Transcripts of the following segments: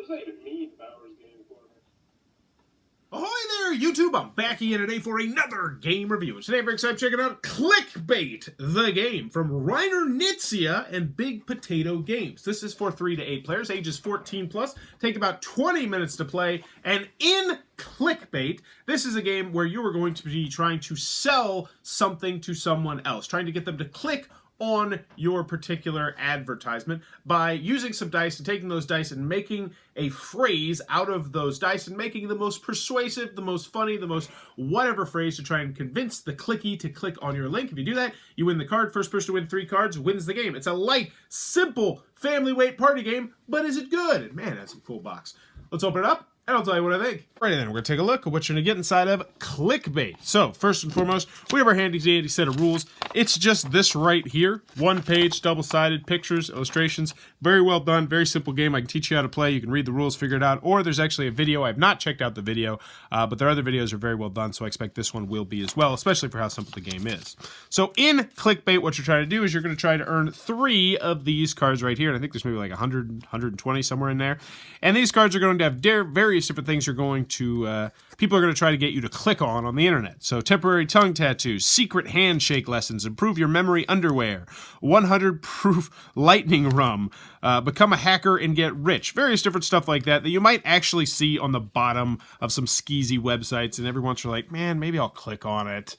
does that even mean, Bowers game corner? Ahoy there, YouTube! I'm back again today for another game review. Today I'm excited checking out Clickbait, the game from Reiner Knizia and Big Potato Games. This is for 3 to 8 players, ages 14 plus. Take about 20 minutes to play. And in Clickbait, this is a game where you are going to be trying to sell something to someone else, trying to get them to click on your particular advertisement by using some dice and taking those dice and making a phrase out of those dice and making the most persuasive, the most funny, the most whatever phrase to try and convince the clicky to click on your link. If you do that, you win the card. First person to win 3 cards wins the game. It's a light, simple, family weight party game, but is it good? And man, that's a cool box. Let's open it up. And I'll tell you what I think. Alrighty then, we're going to take a look at what you're going to get inside of Clickbait. So, first and foremost, we have our handy-dandy set of rules. It's just this right here. 1 page, double-sided, pictures, illustrations. Very well done, very simple game. I can teach you how to play. You can read the rules, figure it out. Or there's actually a video. I have not checked out the video, but their other videos are very well done, so I expect this one will be as well, especially for how simple the game is. So, in Clickbait, what you're trying to do is you're going to try to earn 3 of these cards right here. And I think there's maybe like 100, 120 somewhere in there. And these cards are going to have various different things you're going to, people are going to try to get you to click on the internet. So temporary tongue tattoos, secret handshake lessons, improve your memory underwear, 100 proof lightning rum, become a hacker and get rich. Various different stuff like that you might actually see on the bottom of some skeezy websites, and every once you're like, man, maybe I'll click on it.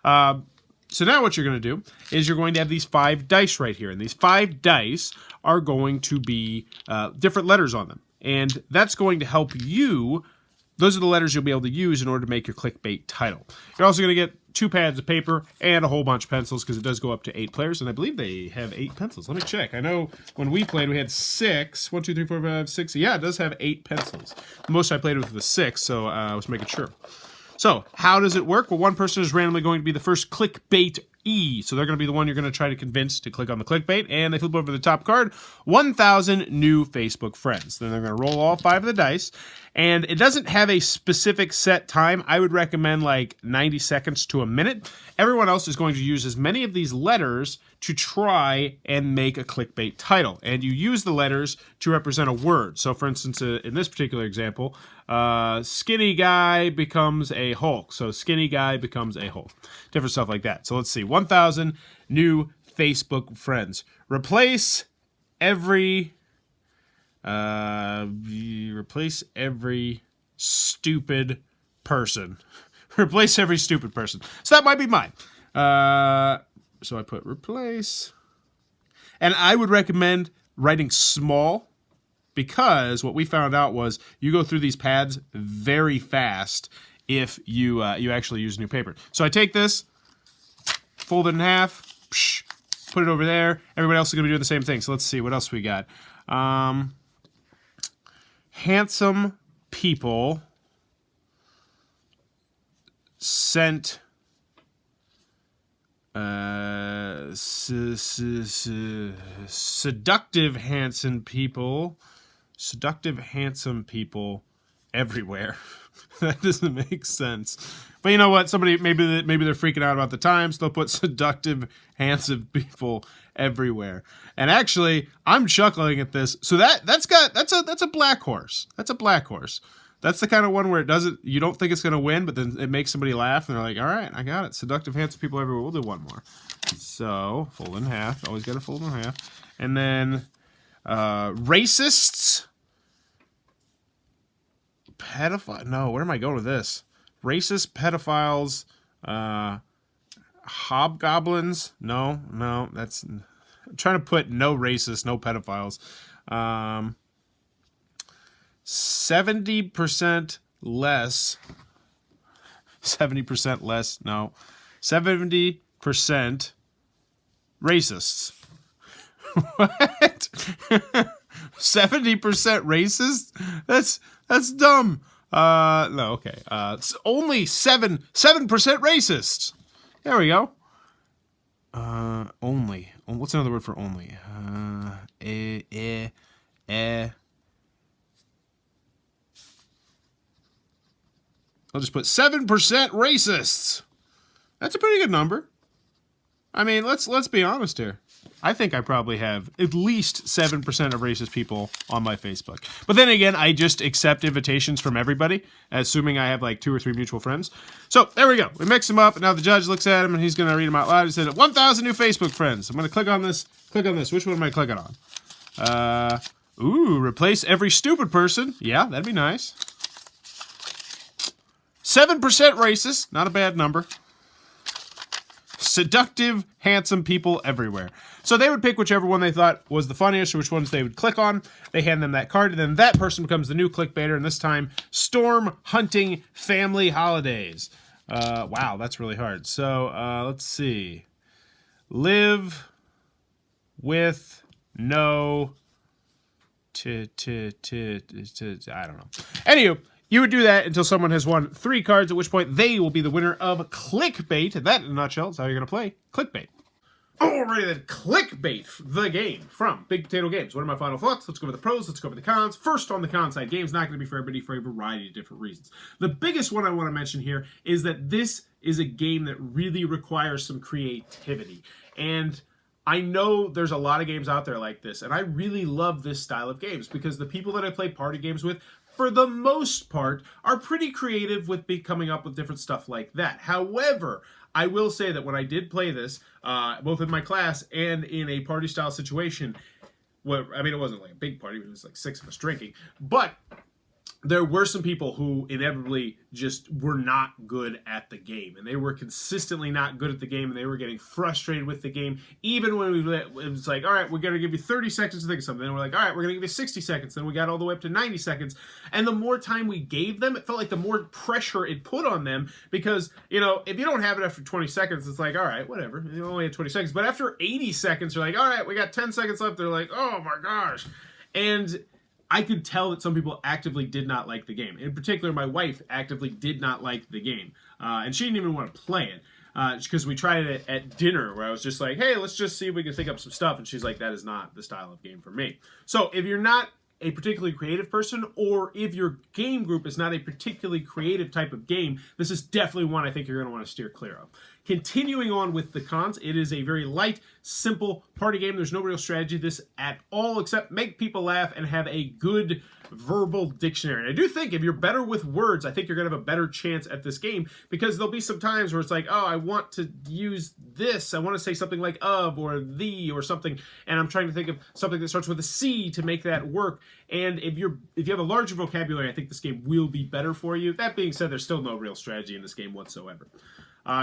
So now what you're going to do is you're going to have these 5 dice right here, and these 5 dice are going to be different letters on them. And that's going to help you. Those are the letters you'll be able to use in order to make your clickbait title. You're also going to get 2 pads of paper and a whole bunch of pencils because it does go up to 8 players. And I believe they have 8 pencils. Let me check. I know when we played, we had 6. 1, 2, 3, 4, 5, 6. Yeah, it does have 8 pencils. The most I played with was 6, so I was making sure. So how does it work? Well, one person is randomly going to be the first clickbait so they're going to be the one you're going to try to convince to click on the clickbait, and they flip over the top card, 1,000 new Facebook friends. Then they're going to roll all 5 of the dice, and it doesn't have a specific set time. I would recommend like 90 seconds to a minute. Everyone else is going to use as many of these letters to try and make a clickbait title, and you use the letters to represent a word. So for instance, in this particular example, skinny guy becomes a Hulk. So skinny guy becomes a Hulk. Different stuff like that. So let's see. 1,000 new Facebook friends. Replace every stupid person. Replace every stupid person. So that might be mine. So I put replace. And I would recommend writing small, because what we found out was you go through these pads very fast if you actually use new paper. So I take this, fold it in half, put it over there. Everybody else is going to be doing the same thing. So let's see what else we got. Handsome people sent seductive handsome people everywhere. That doesn't make sense. But you know what? Somebody maybe they're freaking out about the times. They'll put seductive handsome people everywhere. And actually, I'm chuckling at this. So that's a black horse. That's a black horse. That's the kind of one where you don't think it's going to win, but then it makes somebody laugh, and they're like, all right, I got it. Seductive, handsome people everywhere. We'll do one more. So, fold in half. Always got to fold in half. And then, racists. Pedophile. No, where am I going with this? Racist, pedophiles, hobgoblins. No, that's... I'm trying to put no racists, no pedophiles. 70% less. 70% less. No. 70% racists. What? 70% racist? That's dumb. No, okay. It's only 7% racists. There we go. Only. What's another word for only? I'll just put 7% racists. That's a pretty good number. I mean, let's be honest here. I think I probably have at least 7% of racist people on my Facebook. But then again, I just accept invitations from everybody, assuming I have like 2 or 3 mutual friends. So there we go. We mix them up, and now the judge looks at them, and he's going to read them out loud. He said, 1,000 new Facebook friends. I'm going to click on this. Click on this. Which one am I clicking on? Replace every stupid person. Yeah, that'd be nice. 7% racist. Not a bad number. Seductive, handsome people everywhere. So they would pick whichever one they thought was the funniest or which ones they would click on. They hand them that card, and then that person becomes the new clickbaiter, and this time, storm hunting family holidays. Wow, that's really hard. So, let's see. Live with no... I don't know. Anywho, you would do that until someone has won 3 cards, at which point they will be the winner of Clickbait. That, in a nutshell, is how you're going to play Clickbait. Alrighty then, Clickbait, the game from Big Potato Games. What are my final thoughts? Let's go over the pros, let's go over the cons. First, on the con side, game's not going to be for everybody for a variety of different reasons. The biggest one I want to mention here is that this is a game that really requires some creativity. And I know there's a lot of games out there like this, and I really love this style of games because the people that I play party games with, for the most part, are pretty creative with coming up with different stuff like that. However, I will say that when I did play this, both in my class and in a party-style situation, well, I mean, it wasn't like a big party, it was like 6 of us drinking, but there were some people who inevitably just were not good at the game, and they were consistently not good at the game, and they were getting frustrated with the game, even when it was like, all right, we're going to give you 30 seconds to think of something, then we're like, all right, we're going to give you 60 seconds, then we got all the way up to 90 seconds, and the more time we gave them, it felt like the more pressure it put on them, because, you know, if you don't have it after 20 seconds, it's like, all right, whatever, you only had 20 seconds, but after 80 seconds, you're like, all right, we got 10 seconds left, they're like, oh my gosh, and I could tell that some people actively did not like the game. In particular, my wife actively did not like the game. And she didn't even want to play it. Because we tried it at dinner where I was just like, hey, let's just see if we can think up some stuff. And she's like, that is not the style of game for me. So if you're not a particularly creative person, or if your game group is not a particularly creative type of game, this is definitely one I think you're going to want to steer clear of. Continuing on with the cons, it is a very light, simple party game. There's no real strategy to this at all, except make people laugh and have a good verbal dictionary. And I do think if you're better with words, I think you're going to have a better chance at this game, because there'll be some times where it's like, oh, I want to use this. I want to say something like of or the or something, and I'm trying to think of something that starts with a C to make that work. And if you have a larger vocabulary, I think this game will be better for you. That being said, there's still no real strategy in this game whatsoever.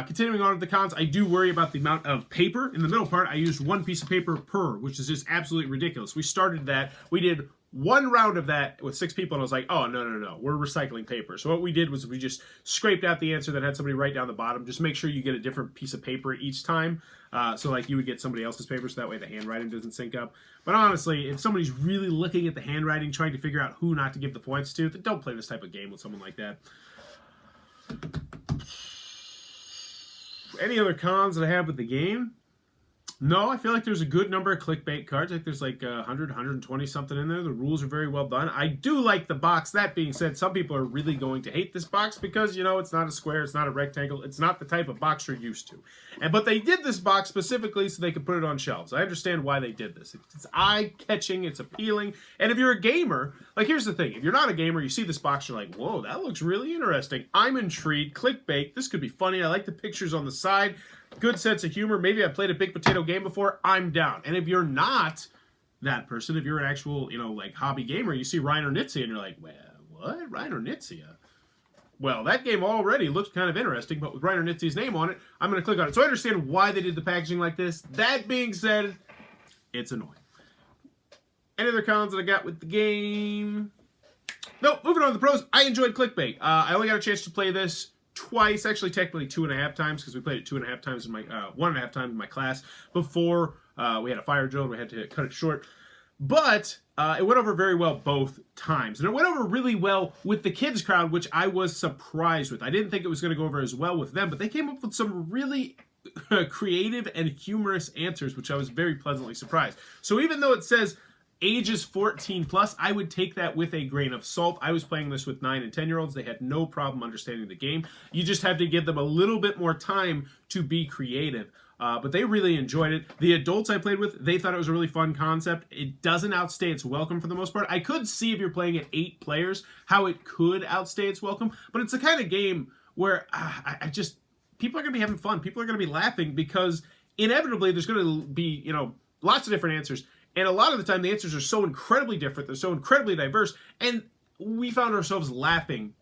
Continuing on with the cons, I do worry about the amount of paper. In the middle part, I used 1 piece of paper per, which is just absolutely ridiculous. We started that. We did 1 round of that with 6 people, and I was like, oh, no, we're recycling paper. So what we did was we just scraped out the answer that had somebody write down the bottom. Just make sure you get a different piece of paper each time. So like you would get somebody else's paper, so that way the handwriting doesn't sync up. But honestly, if somebody's really looking at the handwriting, trying to figure out who not to give the points to, then don't play this type of game with someone like that. Any other cons that I have with the game? No, I feel like there's a good number of clickbait cards. I think there's like 100, 120 something in there. The rules are very well done. I do like the box. That being said, some people are really going to hate this box because, you know, it's not a square, it's not a rectangle, it's not the type of box you're used to. But they did this box specifically so they could put it on shelves. I understand why they did this. It's eye-catching, it's appealing, and if you're a gamer, like here's the thing, if you're not a gamer, you see this box, you're like, whoa, that looks really interesting. I'm intrigued. Clickbait, this could be funny. I like the pictures on the side. Good sense of humor. Maybe I played a Big Potato game before. I'm down. And if you're not that person, if you're an actual, you know, like hobby gamer, you see Reiner Knizia and you're like, well, what? Reiner Knizia? Well, that game already looked kind of interesting, but with Reiner Knizia's name on it, I'm going to click on it. So I understand why they did the packaging like this. That being said, it's annoying. Any other cons that I got with the game? No, moving on to the pros. I enjoyed Clickbait. I only got a chance to play this twice, actually technically 2.5 times, because we played it 2.5 times in my 1.5 times in my class before we had a fire drill and we had to cut it short. But it went over very well both times, and it went over really well with the kids crowd, which I was surprised with. I didn't think it was going to go over as well with them, but they came up with some really creative and humorous answers, which I was very pleasantly surprised. So even though it says ages 14 plus, I would take that with a grain of salt. I was playing this with 9 and 10-year-olds. They had no problem understanding the game. You just have to give them a little bit more time to be creative. But they really enjoyed it. The adults I played with, they thought it was a really fun concept. It doesn't outstay its welcome for the most part. I could see if you're playing at 8 players how it could outstay its welcome, but it's the kind of game where people are going to be having fun. People are going to be laughing because inevitably there's going to be, lots of different answers. And a lot of the time the answers are so incredibly different. They're so incredibly diverse. And we found ourselves laughing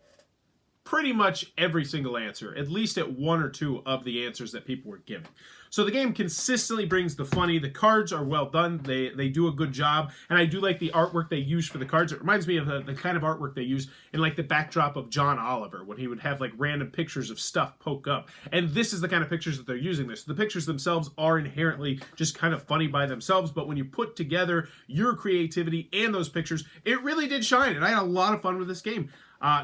pretty much every single answer, at least at 1 or 2 of the answers that people were giving. So the game consistently brings the funny. The cards are well done. They do a good job. And I do like the artwork they use for the cards. It reminds me of the kind of artwork they use in like the backdrop of John Oliver, when he would have like random pictures of stuff poke up. And this is the kind of pictures that they're using this. The pictures themselves are inherently just kind of funny by themselves, but when you put together your creativity and those pictures, it really did shine. And I had a lot of fun with this game.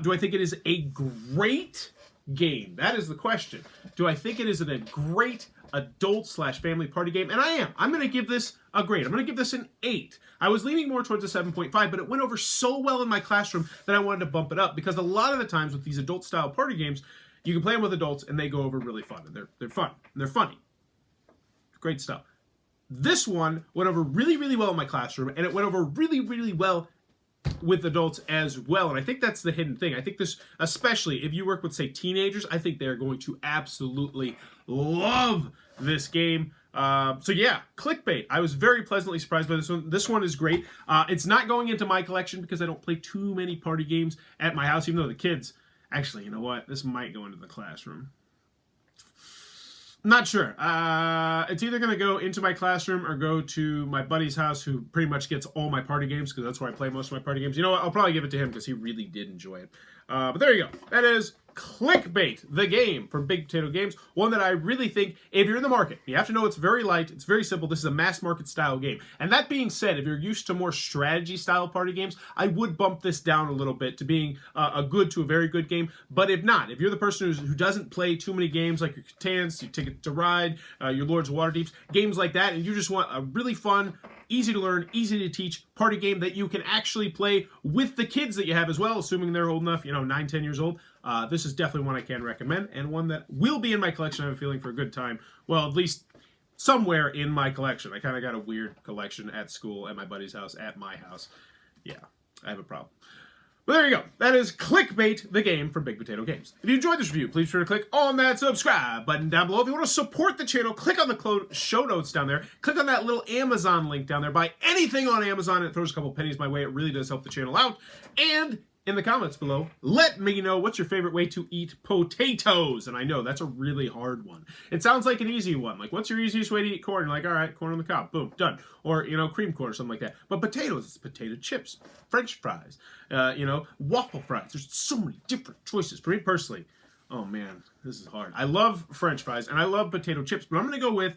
Do I think it is a great game? That is the question. Do I think it is a great adult/family party game? And I am. I'm going to give this a grade. I'm going to give this an 8. I was leaning more towards a 7.5, but it went over so well in my classroom that I wanted to bump it up, because a lot of the times with these adult-style party games, you can play them with adults and they go over really fun. And they're fun. And they're funny. Great stuff. This one went over really, really well in my classroom, and it went over really, really well with adults as well. And I think that's the hidden thing. I think this, especially if you work with, say, teenagers, I think they're going to absolutely love this game. So yeah, Clickbait. I was very pleasantly surprised by this one. This one is great. It's not going into my collection because I don't play too many party games at my house, even though the kids... Actually, you know what? This might go into the classroom. Not sure. It's either going to go into my classroom or go to my buddy's house, who pretty much gets all my party games, because that's where I play most of my party games. You know what? I'll probably give it to him because he really did enjoy it. But there you go. That is Clickbait, the game from Big Potato Games. One that I really think, if you're in the market, you have to know it's very light, it's very simple. This is a mass market style game. And that being said, if you're used to more strategy style party games, I would bump this down a little bit to being a good to a very good game. But if not, if you're the person who doesn't play too many games like your Catans, your Ticket to Ride, your Lords of Waterdeeps, games like that, and you just want a really fun, easy to learn, easy to teach party game that you can actually play with the kids that you have as well, assuming they're old enough, 9, 10 years old. This is definitely one I can recommend, and one that will be in my collection. I have a feeling for a good time. Well, at least somewhere in my collection. I kind of got a weird collection at school, at my buddy's house, at my house. Yeah, I have a problem. But there you go. That is Clickbait, the game from Big Potato Games. If you enjoyed this review, please be sure to click on that subscribe button down below. If you want to support the channel, click on the show notes down there. Click on that little Amazon link down there. Buy anything on Amazon. It throws a couple pennies my way. It really does help the channel out. And in the comments below, let me know what's your favorite way to eat potatoes. And I know that's a really hard one. It sounds like an easy one. Like, what's your easiest way to eat corn? You're like, all right, corn on the cob. Boom, done. Or, cream corn or something like that. But potatoes, it's potato chips, French fries, waffle fries. There's so many different choices. For me personally, oh man, this is hard. I love French fries and I love potato chips, but I'm going to go with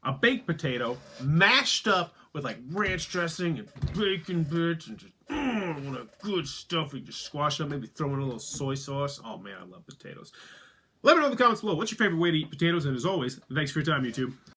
a baked potato mashed up with like ranch dressing and bacon bits and just what a good stuff. You just squash it up, maybe throw in a little soy sauce. Oh man, I love potatoes. Let me know in the comments below what's your favorite way to eat potatoes, and as always, thanks for your time, YouTube.